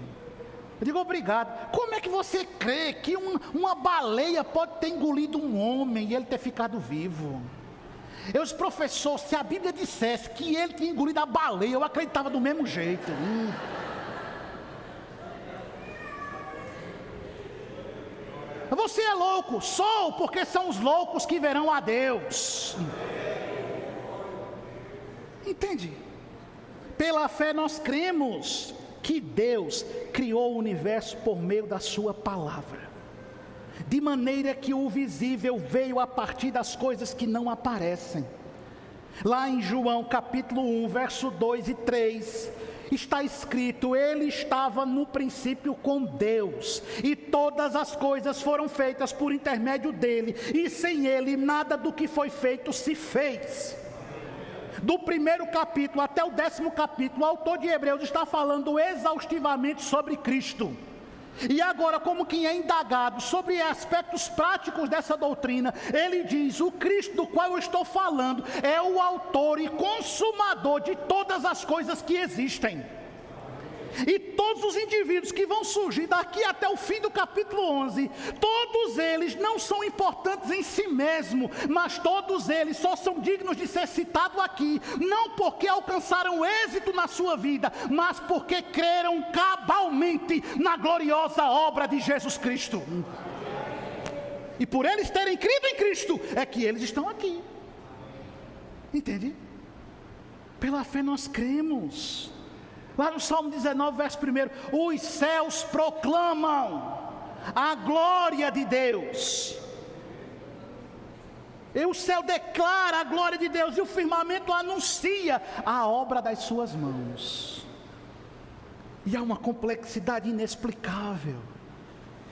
Eu digo: obrigado. Como é que você crê que uma baleia pode ter engolido um homem e ele ter ficado vivo? Eu disse: professor, se a Bíblia dissesse que ele tinha engolido a baleia, eu acreditava do mesmo jeito. Você é louco? Sou, porque são os loucos que verão a Deus. Entende? Pela fé nós cremos que Deus criou o universo por meio da sua palavra, de maneira que o visível veio a partir das coisas que não aparecem. Lá em João capítulo 1, verso 2 e 3, está escrito: ele estava no princípio com Deus, e todas as coisas foram feitas por intermédio dele, e sem ele nada do que foi feito se fez. Do primeiro capítulo até o 10º capítulo, o autor de Hebreus está falando exaustivamente sobre Cristo. E agora, como quem é indagado sobre aspectos práticos dessa doutrina, ele diz: o Cristo do qual eu estou falando é o autor e consumador de todas as coisas que existem. E todos os indivíduos que vão surgir daqui até o fim do capítulo 11, todos eles não são importantes em si mesmo, mas todos eles só são dignos de ser citados aqui, não porque alcançaram êxito na sua vida, mas porque creram cabalmente na gloriosa obra de Jesus Cristo. E por eles terem crido em Cristo, é que eles estão aqui. Entende? Pela fé nós cremos. Lá no Salmo 19, verso 1, os céus proclamam a glória de Deus. E o céu declara a glória de Deus, e o firmamento anuncia a obra das suas mãos. E há uma complexidade inexplicável.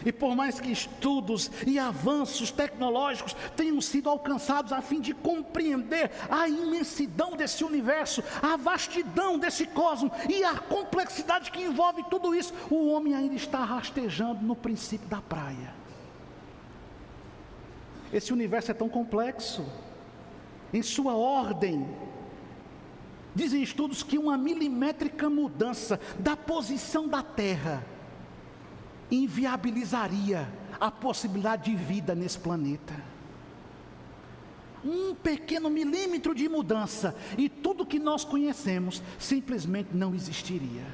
E por mais que estudos e avanços tecnológicos tenham sido alcançados a fim de compreender a imensidão desse universo, a vastidão desse cosmos e a complexidade que envolve tudo isso, o homem ainda está rastejando no princípio da praia. Esse universo é tão complexo, em sua ordem. Dizem estudos que uma milimétrica mudança da posição da Terra inviabilizaria a possibilidade de vida nesse planeta. Um pequeno milímetro de mudança e tudo que nós conhecemos simplesmente não existiria.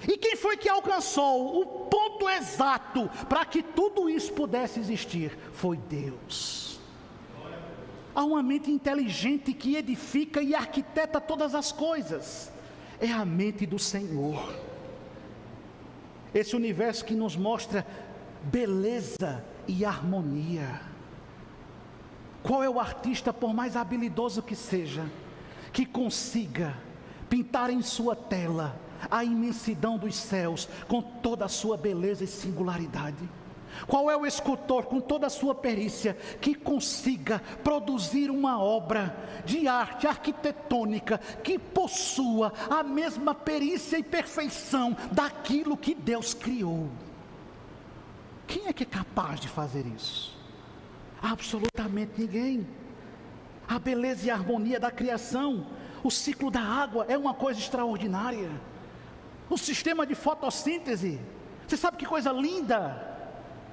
E quem foi que alcançou o ponto exato para que tudo isso pudesse existir? Foi Deus. Há uma mente inteligente que edifica e arquiteta todas as coisas. É a mente do Senhor. Esse universo que nos mostra beleza e harmonia. Qual é o artista, por mais habilidoso que seja, que consiga pintar em sua tela a imensidão dos céus com toda a sua beleza e singularidade? Qual é o escultor, com toda a sua perícia, que consiga produzir uma obra de arte arquitetônica que possua a mesma perícia e perfeição daquilo que Deus criou? Quem é que é capaz de fazer isso? Absolutamente ninguém. A beleza e a harmonia da criação, o ciclo da água é uma coisa extraordinária. O sistema de fotossíntese, você sabe que coisa linda!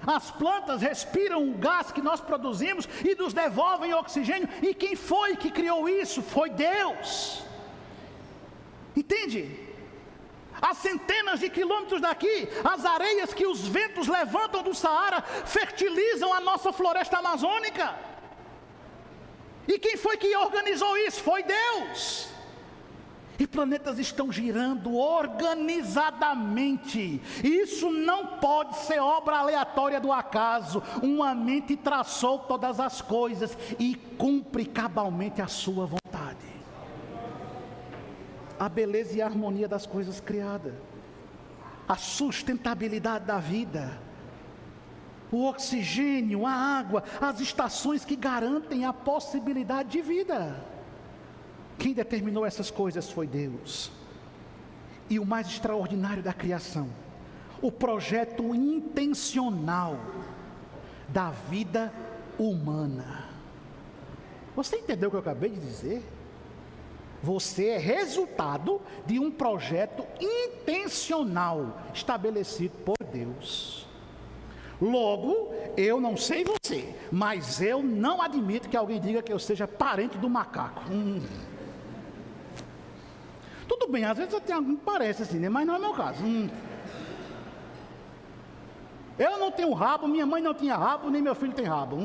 As plantas respiram o gás que nós produzimos e nos devolvem oxigênio. E quem foi que criou isso? Foi Deus. Entende? A centenas de quilômetros daqui, as areias que os ventos levantam do Saara fertilizam a nossa floresta amazônica. E quem foi que organizou isso? Foi Deus. E planetas estão girando organizadamente. Isso não pode ser obra aleatória do acaso. Uma mente traçou todas as coisas e cumpre cabalmente a sua vontade. A beleza e a harmonia das coisas criadas, a sustentabilidade da vida, o oxigênio, a água, as estações que garantem a possibilidade de vida. Quem determinou essas coisas foi Deus. E o mais extraordinário da criação, o projeto intencional da vida humana. Você entendeu o que eu acabei de dizer? Você é resultado de um projeto intencional estabelecido por Deus. Logo, eu não sei você, mas eu não admito que alguém diga que eu seja parente do macaco. Tudo bem, às vezes eu tenho alguém que parece assim, né? Mas não é meu caso. Eu não tenho rabo, minha mãe não tinha rabo, nem meu filho tem rabo.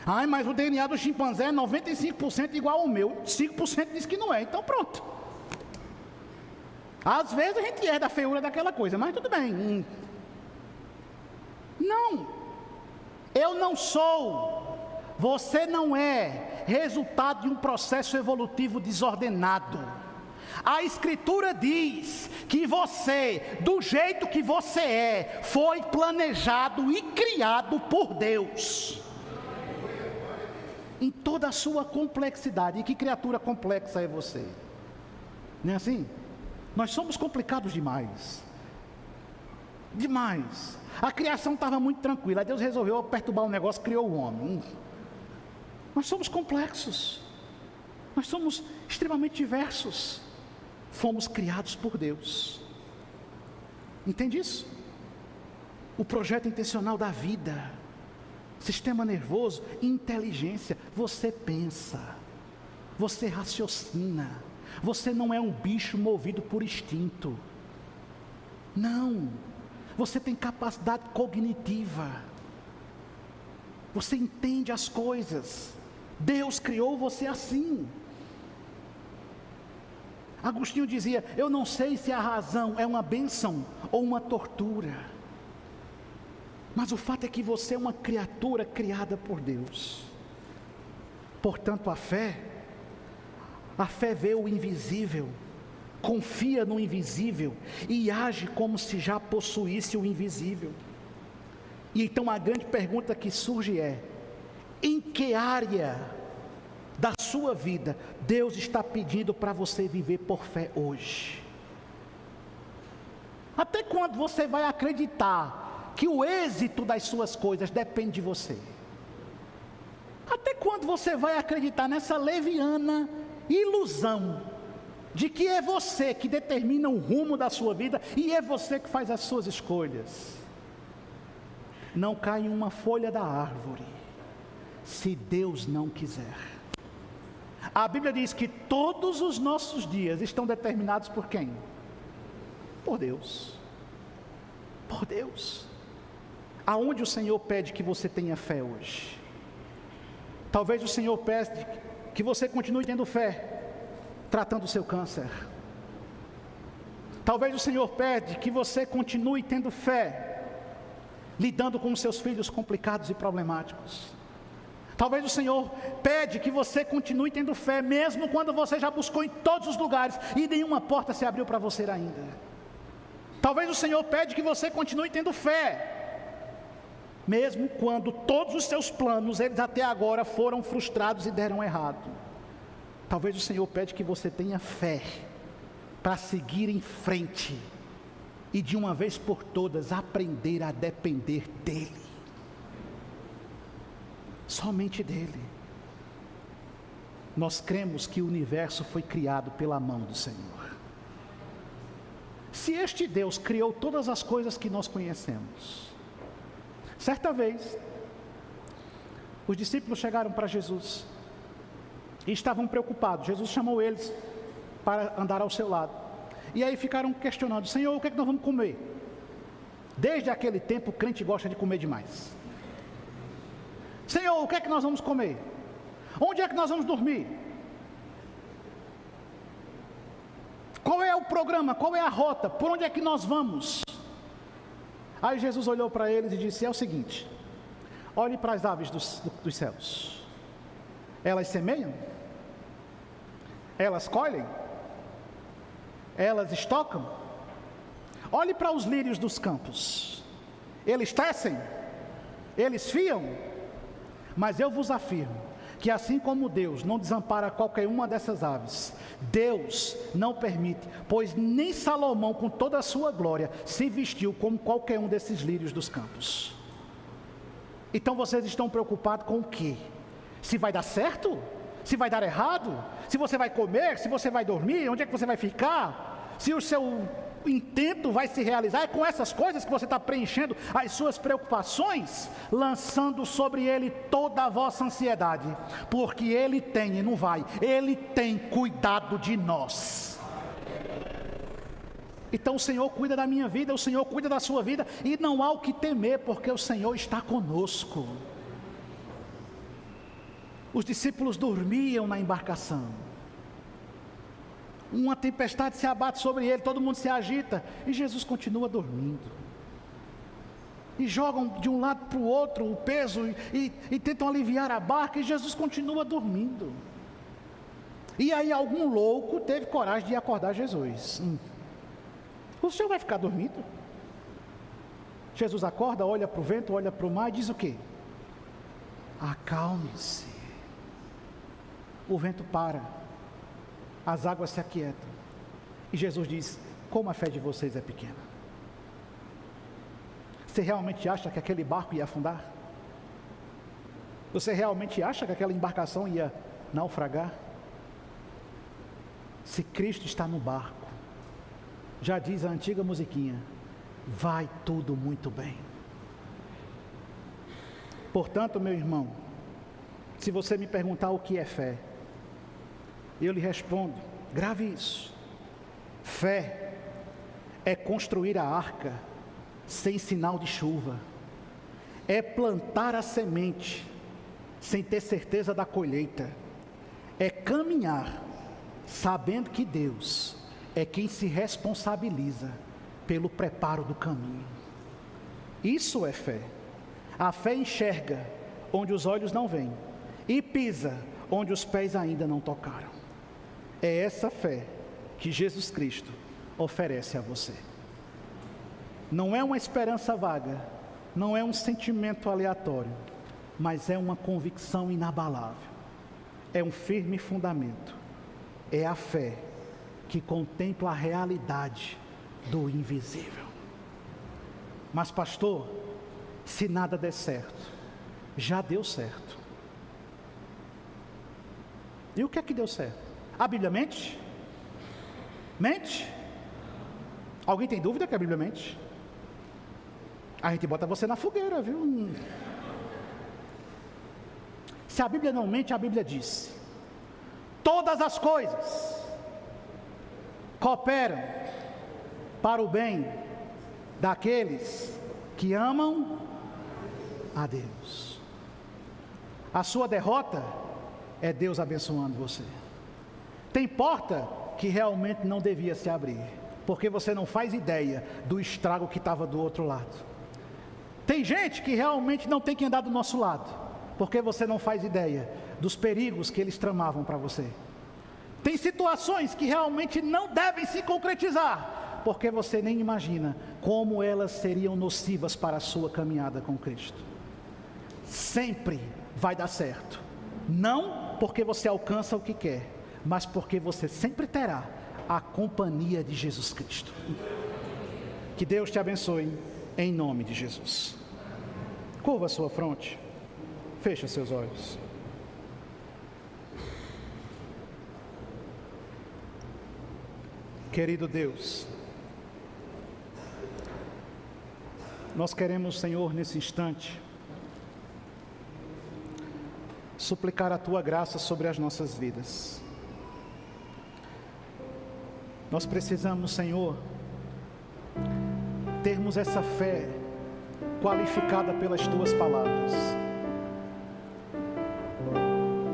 Ai, mas o DNA do chimpanzé é 95% igual ao meu. 5% diz que não é, então pronto. Às vezes a gente é da feiura daquela coisa, mas tudo bem. Não, eu não sou, você não é resultado de um processo evolutivo desordenado. A Escritura diz que você, do jeito que você é, foi planejado e criado por Deus. Em toda a sua complexidade. E que criatura complexa é você? Não é assim? Nós somos complicados demais. Demais. A criação estava muito tranquila, aí Deus resolveu perturbar o negócio, criou o homem. Nós somos complexos, nós somos extremamente diversos, fomos criados por Deus. Entende isso? O projeto intencional da vida, sistema nervoso, inteligência. Você pensa, você raciocina, você não é um bicho movido por instinto. Não, você tem capacidade cognitiva, você entende as coisas. Deus criou você assim. Agostinho dizia: eu não sei se a razão é uma bênção ou uma tortura, mas o fato é que você é uma criatura criada por Deus. Portanto, a fé vê o invisível, confia no invisível e age como se já possuísse o invisível. E então a grande pergunta que surge é: em que área da sua vida Deus está pedindo para você viver por fé hoje? Até quando você vai acreditar que o êxito das suas coisas depende de você? Até quando você vai acreditar nessa leviana ilusão de que é você que determina o rumo da sua vida e é você que faz as suas escolhas? Não cai uma folha da árvore se Deus não quiser. A Bíblia diz que todos os nossos dias estão determinados por quem? Por Deus. Por Deus. Aonde o Senhor pede que você tenha fé hoje? Talvez o Senhor pede que você continue tendo fé, tratando o seu câncer. Talvez o Senhor pede que você continue tendo fé, lidando com os seus filhos complicados e problemáticos. Talvez o Senhor pede que você continue tendo fé, mesmo quando você já buscou em todos os lugares e nenhuma porta se abriu para você ainda. Talvez o Senhor pede que você continue tendo fé, mesmo quando todos os seus planos, eles até agora foram frustrados e deram errado. Talvez o Senhor pede que você tenha fé para seguir em frente e de uma vez por todas aprender a depender dEle. Somente dEle. Nós cremos que o universo foi criado pela mão do Senhor. Se este Deus criou todas as coisas que nós conhecemos, certa vez, os discípulos chegaram para Jesus e estavam preocupados. Jesus chamou eles para andar ao seu lado. E aí ficaram questionando: Senhor, o que é que nós vamos comer? Desde aquele tempo o crente gosta de comer demais. Senhor, o que é que nós vamos comer? Onde é que nós vamos dormir? Qual é o programa? Qual é a rota? Por onde é que nós vamos? Aí Jesus olhou para eles e disse: é o seguinte, olhe para as aves dos céus. Elas semeiam, elas colhem, elas estocam. Olhe para os lírios dos campos, eles tecem, eles fiam, mas eu vos afirmo que assim como Deus não desampara qualquer uma dessas aves, Deus não permite, pois nem Salomão com toda a sua glória se vestiu como qualquer um desses lírios dos campos. Então vocês estão preocupados com o quê? Se vai dar certo? Se vai dar errado? Se você vai comer? Se você vai dormir? Onde é que você vai ficar? Se o seu intento vai se realizar? É com essas coisas que você está preenchendo as suas preocupações, lançando sobre Ele toda a vossa ansiedade, porque Ele tem, e não vai, Ele tem cuidado de nós. Então o Senhor cuida da minha vida, o Senhor cuida da sua vida, e não há o que temer, porque o Senhor está conosco. Os discípulos dormiam na embarcação. Uma tempestade se abate sobre ele, todo mundo se agita, e Jesus continua dormindo. E jogam de um lado para o outro o peso, e tentam aliviar a barca, e Jesus continua dormindo. E aí algum louco teve coragem de acordar Jesus. O senhor vai ficar dormindo? Jesus acorda, olha para o vento, olha para o mar e diz o quê? Acalme-se. O vento para, as águas se aquietam, e Jesus diz: como a fé de vocês é pequena. Você realmente acha que aquele barco ia afundar? Você realmente acha que aquela embarcação ia naufragar? Se Cristo está no barco, já diz a antiga musiquinha, vai tudo muito bem. Portanto, meu irmão, se você me perguntar o que é fé, eu lhe respondo, grave isso. Fé é construir a arca sem sinal de chuva, é plantar a semente sem ter certeza da colheita, é caminhar sabendo que Deus é quem se responsabiliza pelo preparo do caminho. Isso é fé. A fé enxerga onde os olhos não veem e pisa onde os pés ainda não tocaram. É essa fé que Jesus Cristo oferece a você. Não é uma esperança vaga, não é um sentimento aleatório, mas é uma convicção inabalável. É um firme fundamento. É a fé que contempla a realidade do invisível. Mas pastor, se nada der certo, já deu certo. E o que é que deu certo? A Bíblia mente? Mente? Alguém tem dúvida que a Bíblia mente? A gente bota você na fogueira, viu? Se a Bíblia não mente, a Bíblia diz: todas as coisas cooperam para o bem daqueles que amam a Deus. A sua derrota é Deus abençoando você. Tem porta que realmente não devia se abrir, porque você não faz ideia do estrago que estava do outro lado. Tem gente que realmente não tem que andar do nosso lado, porque você não faz ideia dos perigos que eles tramavam para você. Tem situações que realmente não devem se concretizar, porque você nem imagina como elas seriam nocivas para a sua caminhada com Cristo. Sempre vai dar certo, não porque você alcança o que quer, mas porque você sempre terá a companhia de Jesus Cristo. Que Deus te abençoe, em nome de Jesus. Curva a sua fronte, fecha seus olhos. Querido Deus, nós queremos, Senhor, nesse instante, suplicar a Tua graça sobre as nossas vidas. Nós precisamos, Senhor, termos essa fé qualificada pelas Tuas palavras.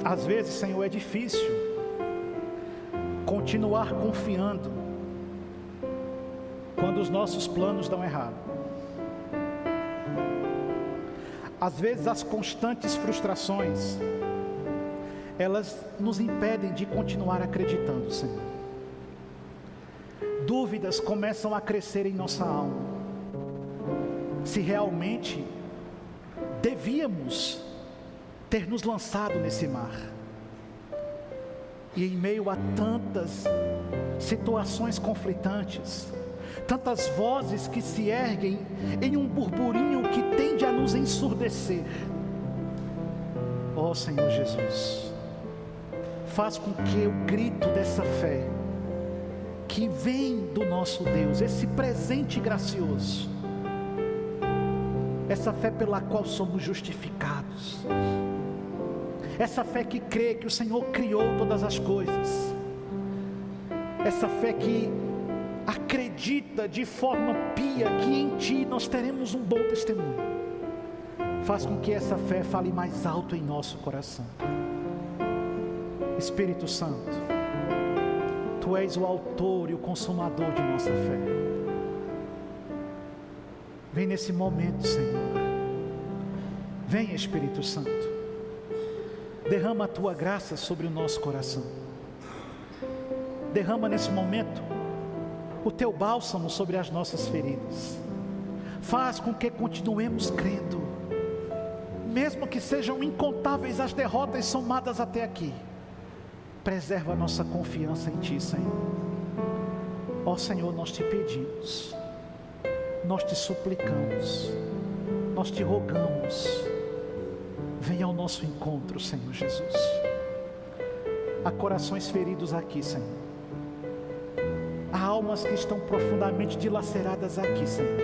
Às vezes, Senhor, é difícil continuar confiando quando os nossos planos dão errado. Às vezes as constantes frustrações, elas nos impedem de continuar acreditando, Senhor. Dúvidas começam a crescer em nossa alma, se realmente devíamos ter nos lançado nesse mar. E em meio a tantas situações conflitantes, tantas vozes que se erguem em um burburinho que tende a nos ensurdecer, ó Senhor Jesus, faz com que o grito dessa fé que vem do nosso Deus, esse presente gracioso, essa fé pela qual somos justificados, essa fé que crê que o Senhor criou todas as coisas, essa fé que acredita de forma pia que em Ti nós teremos um bom testemunho, faz com que essa fé fale mais alto em nosso coração. Espírito Santo, Tu és o autor e o consumador de nossa fé. Vem nesse momento, Senhor. Vem, Espírito Santo. Derrama a Tua graça sobre o nosso coração. Derrama nesse momento o Teu bálsamo sobre as nossas feridas. Faz com que continuemos crendo, mesmo que sejam incontáveis as derrotas somadas até aqui. Preserva a nossa confiança em Ti, Senhor. Ó Senhor, nós Te pedimos, nós Te suplicamos, nós Te rogamos, venha ao nosso encontro, Senhor Jesus. Há corações feridos aqui, Senhor. Há almas que estão profundamente dilaceradas aqui, Senhor.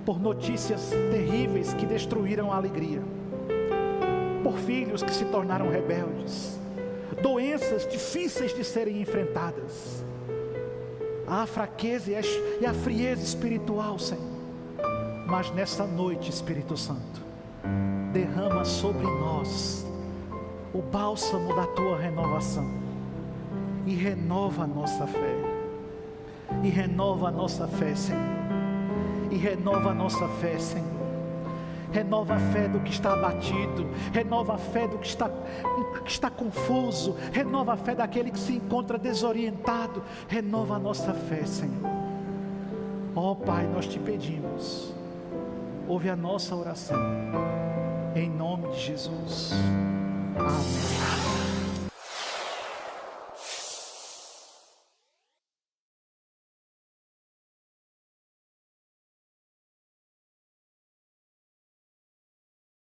por notícias terríveis que destruíram a alegria, por filhos que se tornaram rebeldes, doenças difíceis de serem enfrentadas, a fraqueza e a frieza espiritual, Senhor. Mas nessa noite, Espírito Santo, derrama sobre nós o bálsamo da Tua renovação, e renova a nossa fé, e renova a nossa fé, Senhor, e renova a nossa fé, Senhor. Renova a fé do que está abatido, renova a fé do que está confuso, renova a fé daquele que se encontra desorientado, renova a nossa fé, Senhor. Ó Pai, nós te pedimos, ouve a nossa oração, em nome de Jesus. Amém.